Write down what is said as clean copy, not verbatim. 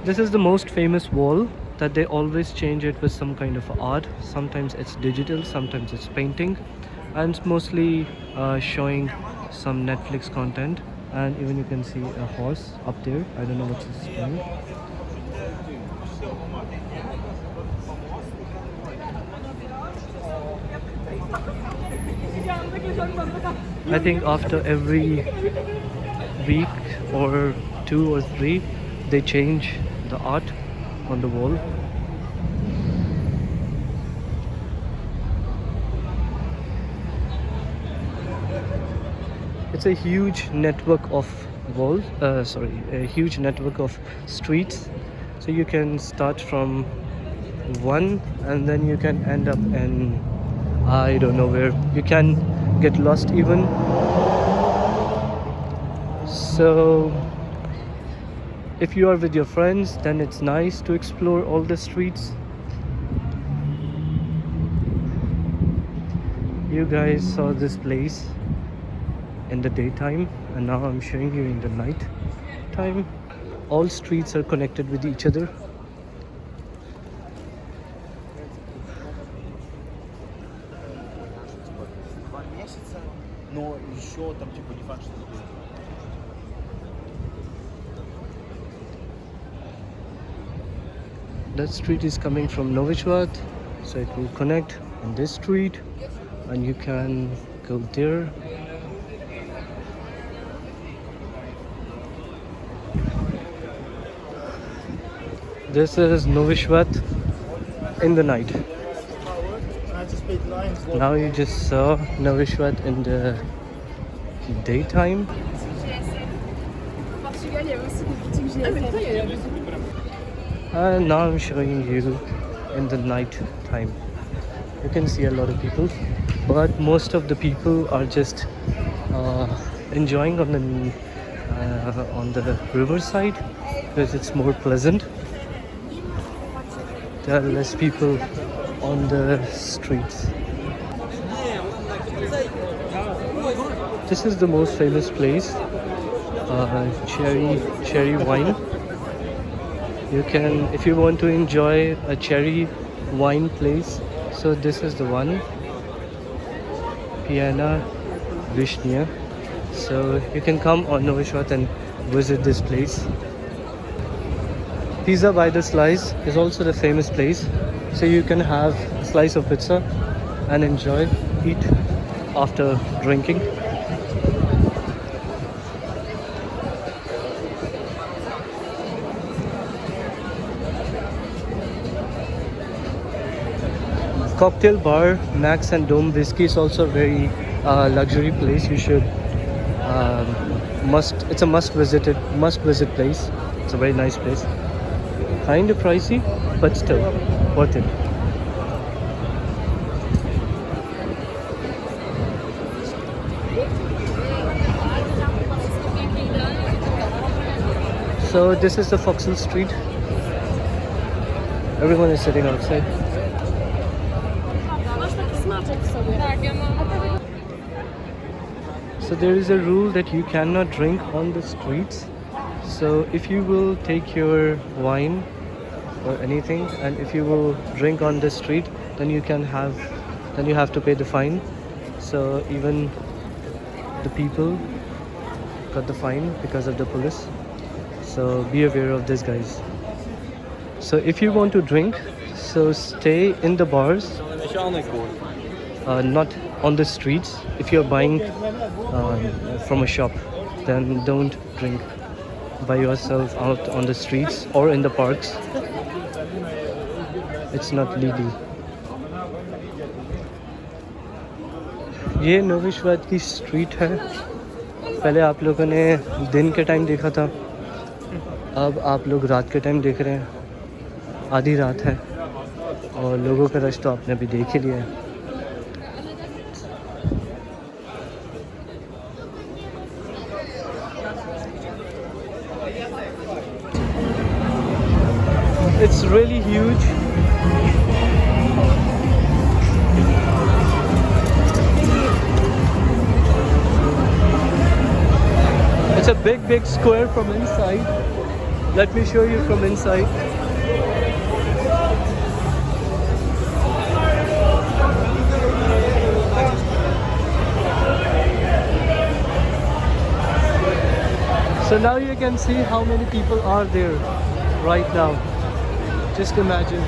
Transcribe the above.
This is the most famous wall that they always change it with some kind of art. Sometimes it's digital, sometimes it's painting, and it's mostly showing some Netflix content. And even you can see a horse up there. I don't know what's his name. I think after every week or 2 or 3 they change the art on the wall. It's a huge network of walls, a huge network of streets. So you can start from one and then you can end up in I don't know where. You can get lost even. So if you are with your friends, then it's nice to explore all the streets. You guys saw this place in the daytime, and now I'm showing you in the night time. All streets are connected with each other. That street is coming from Novi Sad, so it will connect on this street and you can go there. This is Novi Sad in the night. Now you just saw Novi Sad in the daytime. And now I'm showing you in the night time. You can see a lot of people, but most of the people are just enjoying on the riverside because it's more pleasant. There are less people on the streets. This is the most famous place, cherry wine. You can, if you want to enjoy a cherry wine place, so this is the one, Piana Vishnia. So you can come on Novi Sad and visit this place. Pizza by the Slice is also the famous place. So you can have a slice of pizza and enjoy, eat after drinking. Cocktail bar Max and Dome Whiskey is also a very luxury place. You should it's a must visit place. It's a very nice place. Kind of pricey, but still worth it. So this is the Foxhill Street. Everyone is sitting outside. So there is a rule that you cannot drink on the streets. So if you will take your wine or anything, and if you will drink on the street, then you have to pay the fine. So even the people got the fine because of the police. So be aware of this, guys. So if you want to drink, so stay in the bars, not on the streets. If you're buying from a shop, then don't drink by yourself out on the streets or in the parks. It's not legal. ये नोवी साद की street है. पहले आप लोगों ने दिन के time देखा था, अब आप लोग रात के टाइम देख रहे हैं. आधी रात है और लोगों का रश तो आपने भी देख ही लिया है. It's really huge. It's a big square from inside. Let me show you from inside. So now you can see how many people are there right now. Just imagine.